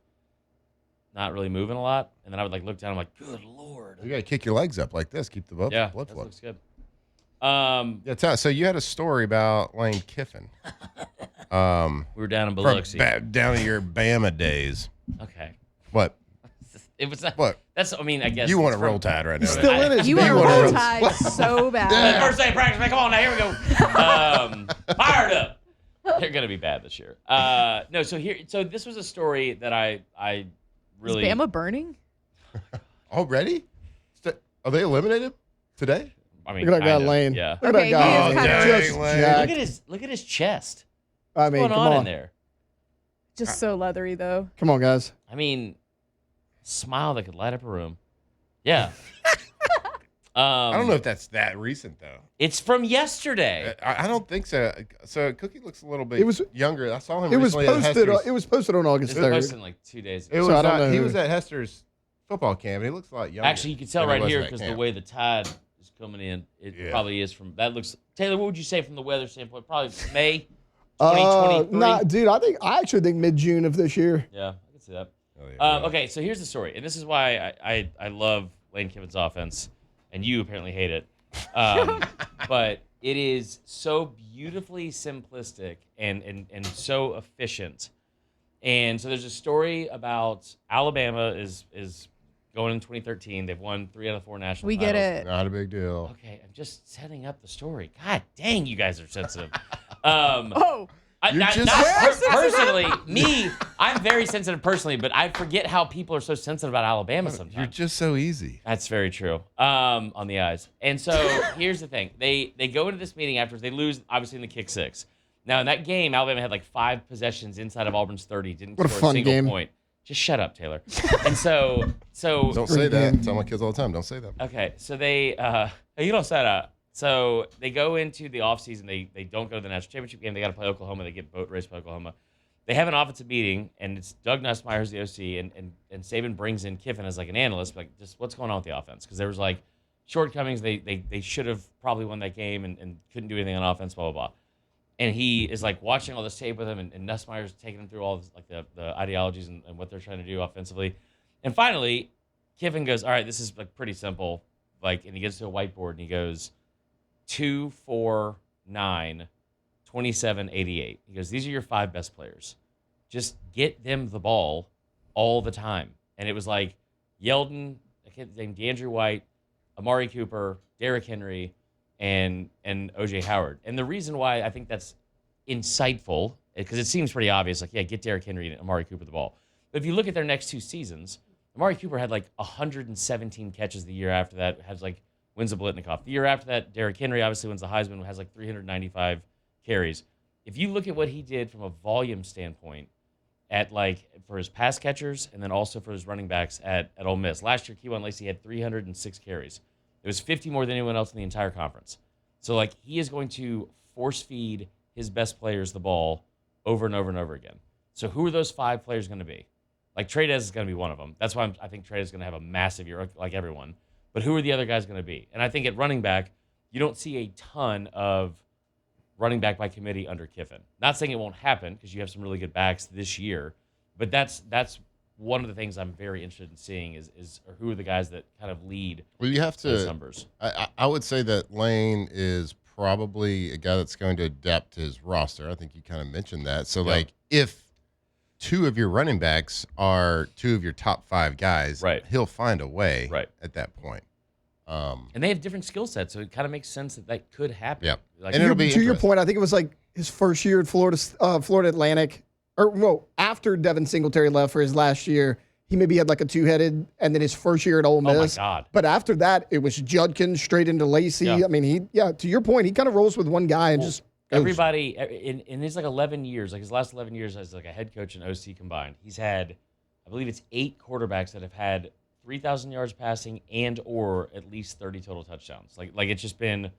not really moving a lot, and then I would like look down. I'm like, good lord. You got to kick your legs up like this. Keep the blood Yeah, flow. that looks good. Yeah, so you had a story about Lane Kiffin. We were down in Biloxi. Down in your Bama days. Okay. What? It was What? That's. I mean, I guess You want it's to roll from- tide right now. Still in his You big were one. roll tide so bad. First day of practice, man. Come on now. Here we go. Fired up. They're gonna be bad this year. No. So this was a story that I really. Is Bama burning? Already? Are they eliminated today? I mean, Look at that guy, kind of, Lane. Yeah. Look at Okay, that he guy. is kind of- Just Lane. jacked. Look at his chest. I What's mean, going come on in on. there? Just so leathery though. Come on, guys. I mean, smile that could light up a room. Yeah. I don't know if that's that recent, though. It's from yesterday. I don't think so. So Cookie looks a little bit It was- younger. I saw him It was recently at posted. Hester's. It was posted on August It was 3rd. posted in like 2 days It ago. was, I don't know he who- was at Hester's football camp, and he looks a lot younger. Actually, you can tell than he right was here at because the camp. way the tide is coming in, it Yeah. probably is from. That looks. Taylor, what would you say from the weather standpoint? Probably May 2023. Nah, dude. I actually think mid-June of this year. Yeah, I can see that. Oh, yeah. Okay, so here's the story, and this is why I love Lane Kiffin's offense, and you apparently hate it. But it is so beautifully simplistic and so efficient. And so there's a story about Alabama is going in 2013. They've won 3 out of 4 national We get titles. it. Not a big deal. Okay, I'm just setting up the story. God dang, you guys are sensitive. Oh, You're Not just- personally, me, I'm very sensitive personally, but I forget how people are so sensitive about Alabama sometimes. You're just so easy. That's very true. On the eyes. And so here's the thing. They go into this meeting afterwards. They lose, obviously, in the kick 6. Now, in that game, Alabama had like 5 possessions inside of Auburn's 30. Didn't What a score fun a single game. point. Just shut up, Taylor. And so Don't say that. I tell my kids all the time. Don't say that. okay, so they you don't say that. So they go into the offseason. They don't go to the national championship game. They got to play Oklahoma. They get boat race by Oklahoma. They have an offensive meeting, and it's Doug Nussmeier's the OC, and Saban brings in Kiffin as like an analyst, like just what's going on with the offense? Because there was like shortcomings. They should have probably won that game and couldn't do anything on offense, blah, blah, blah. And he is like watching all this tape with him, and Nussmeier's taking him through all this, like the ideologies and what they're trying to do offensively. And finally, Kiffin goes, all right, this is like pretty simple. Like, and he gets to a whiteboard and he goes, 2, 4, 9, 27, 88. He goes, these are your 5 best players. Just get them the ball all the time. And it was like Yeldon, a kid named DeAndre White, Amari Cooper, Derrick Henry, and OJ Howard. And the reason why I think that's insightful, because it seems pretty obvious, like, yeah, get Derrick Henry and Amari Cooper the ball. But if you look at their next 2 seasons, Amari Cooper had like 117 catches the year after that, has like wins a Blitnikoff. The year after that, Derrick Henry obviously wins the Heisman, has like 395 carries. If you look at what he did from a volume standpoint for his pass catchers and then also for his running backs at Ole Miss. Last year, Keywan Lacey had 306 carries. It was 50 more than anyone else in the entire conference. So, he is going to force feed his best players the ball over and over and over again. So who are those 5 players going to be? Trey Dez is going to be one of them. That's why I think Trey Dez is going to have a massive year, like everyone. But who are the other guys going to be? And I think at running back, you don't see a ton of running back by committee under Kiffin. Not saying it won't happen because you have some really good backs this year, but that's one of the things I'm very interested in seeing is who are the guys that kind of lead you have to, those numbers. I would say that Lane is probably a guy that's going to adapt to his roster. I think you kind of mentioned that. So, if 2 of your running backs are 2 of your top 5 guys, right, he'll find a way at that point. And they have different skill sets, so it kind of makes sense that could happen. Yep. And it'll be to your point, I think it was his first year at Florida Atlantic, after Devin Singletary left for his last year, he maybe had a 2-headed, and then his first year at Ole Miss. Oh my God! But after that, it was Judkins straight into Lacey. Yeah. I mean, to your point, he kind of rolls with one guy and just goes. Everybody in his 11 years, his last 11 years as a head coach and OC combined, he's had, I believe it's 8 quarterbacks that have had 3,000 yards passing and or at least 30 total touchdowns. It's just been,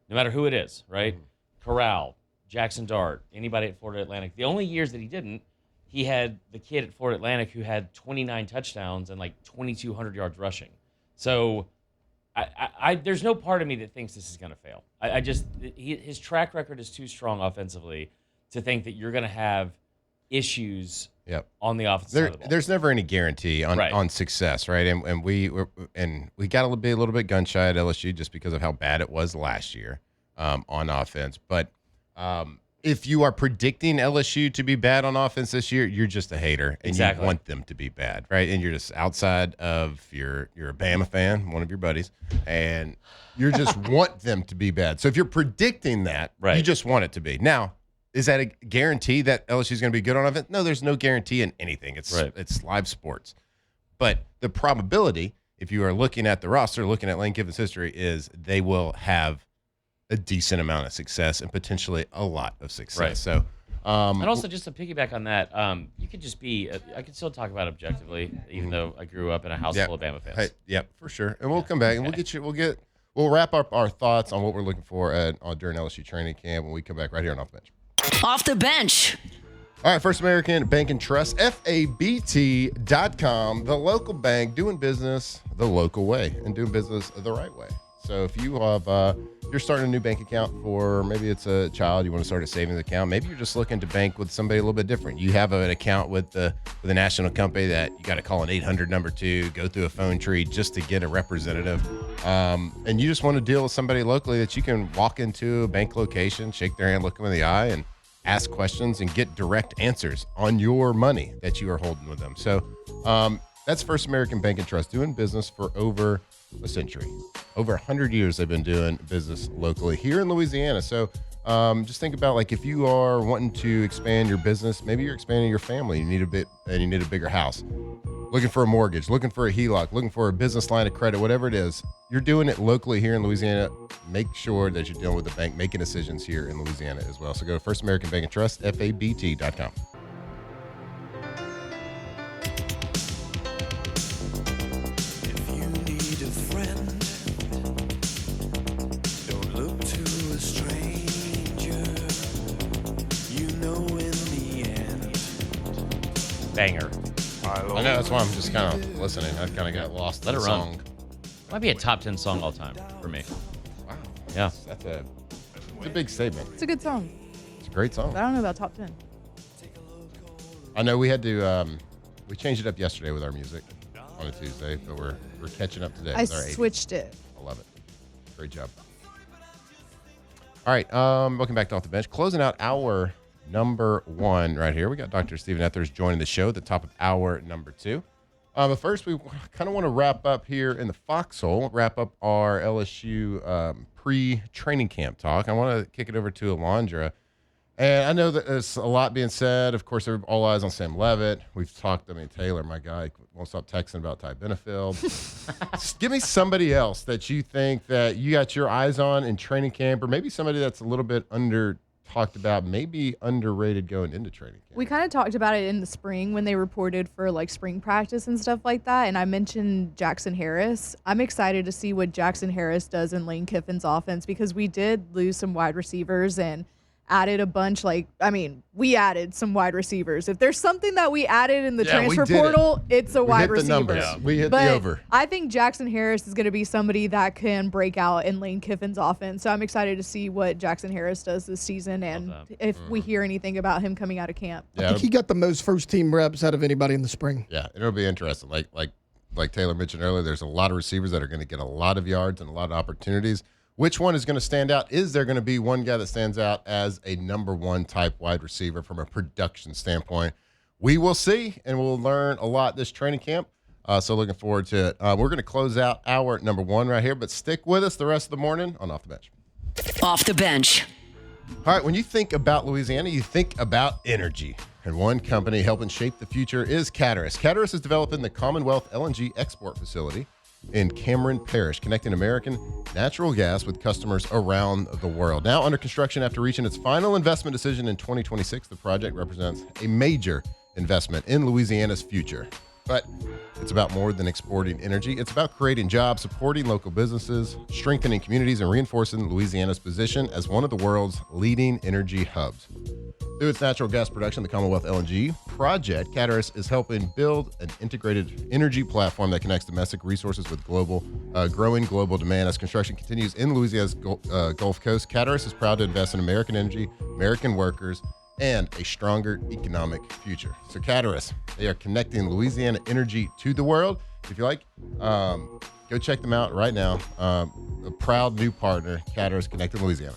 no matter who it is, right? Mm-hmm. Corral, Jackson Dart, anybody at Florida Atlantic. The only years that he didn't, he had the kid at Florida Atlantic who had 29 touchdowns and 2,200 yards rushing. So there's no part of me that thinks this is going to fail. His track record is too strong offensively to think that you're going to have issues on the offensive side of the ball. There's never any guarantee on success, right? And we got a little bit gun shy at LSU just because of how bad it was last year on offense. But if you are predicting LSU to be bad on offense this year, you're just a hater, and you want them to be bad, right? And you're just outside of you're a Bama fan, one of your buddies, and you just want them to be bad. So if you're predicting that, you just want it to be. Now, is that a guarantee that LSU is going to be good on offense? No, there's no guarantee in anything. It's live sports. But the probability, if you are looking at the roster, looking at Lane Kiffin's history, is they will have a decent amount of success and potentially a lot of success. Right. So, and also just to piggyback on that, you could just be. I could still talk about it objectively, even though I grew up in a house full of Bama fans. Hey, for sure. And we'll come back and we'll wrap up our thoughts on what we're looking for during LSU training camp when we come back right here on Off the Bench. Off the Bench. All right, First American Bank and Trust, FABT.com, the local bank doing business the local way and doing business the right way. So if you have, you're starting a new bank account for, maybe it's a child, you want to start a savings account. Maybe you're just looking to bank with somebody a little bit different. You have an account with a national company that you got to call an 800 number 2, go through a phone tree just to get a representative. And you just want to deal with somebody locally that you can walk into a bank location, shake their hand, look them in the eye, and ask questions and get direct answers on your money that you are holding with them. So that's First American Bank and Trust, doing business for over a century. Over 100 years they've been doing business locally here in Louisiana. So just think about, if you are wanting to expand your business, maybe you're expanding your family, you need a bigger house, looking for a mortgage, looking for a HELOC, looking for a business line of credit, whatever it is, you're doing it locally here in Louisiana. Make sure that you're dealing with the bank making decisions here in Louisiana as well. So go to First American Bank and Trust, FABT.com. Banger. I know, that's why I'm just kind of listening. I kind of got lost in the song. Might be a top 10 song all time for me. Wow. Yeah. That's a big statement. It's a good song. It's a great song. But I don't know about top 10. I know we had to, we changed it up yesterday with our music on a Tuesday, but we're catching up today. I with our switched it. I love it. Great job. All right, welcome back to Off the Bench. Closing out hour number 1 right here. We got Dr. Stephen Ethers joining the show at the top of hour number 2. But first, we kind of want to wrap up here in the foxhole, wrap up our LSU pre-training camp talk. I want to kick it over to Alondra. And I know that there's a lot being said. Of course, all eyes on Sam Levitt. We've talked, Taylor, my guy, won't stop texting about Ty Benefield. Give me somebody else that you think that you got your eyes on in training camp, or maybe somebody that's a little bit under talked about maybe underrated going into training camp. We kind of talked about it in the spring when they reported for like spring practice and stuff like that. And I mentioned Jackson Harris. I'm excited to see what Jackson Harris does in Lane Kiffin's offense because we did lose some wide receivers and added a bunch. We added some wide receivers. If there's something that we added in the transfer portal, it's a wide receiver. Yeah. We hit the over. I think Jackson Harris is going to be somebody that can break out in Lane Kiffin's offense. So I'm excited to see what Jackson Harris does this season and if we hear anything about him coming out of camp. I think he got the most first-team reps out of anybody in the spring. Yeah, it'll be interesting. Like Taylor mentioned earlier, there's a lot of receivers that are going to get a lot of yards and a lot of opportunities. Which one is going to stand out? Is there going to be one guy that stands out as a number one type wide receiver from a production standpoint? We will see, and we'll learn a lot this training camp. So looking forward to it. We're going to close out hour number one right here, but stick with us the rest of the morning on Off the Bench. Off the Bench. All right, when you think about Louisiana, you think about energy. And one company helping shape the future is Caterus. Caterus is developing the Commonwealth LNG export facility in Cameron Parish, connecting American natural gas with customers around the world. Now under construction after reaching its final investment decision in 2026, the project represents a major investment in Louisiana's future. But it's about more than exporting energy. It's about creating jobs, supporting local businesses, strengthening communities, and reinforcing Louisiana's position as one of the world's leading energy hubs. Through its natural gas production, the Commonwealth LNG project, Caterus is helping build an integrated energy platform that connects domestic resources with growing global demand. As construction continues in Louisiana's Gulf Coast, Caterus is proud to invest in American energy, American workers, and a stronger economic future. So Caterus, they are connecting Louisiana energy to the world. If you like, go check them out right now. A proud new partner, Caterus, connecting Louisiana.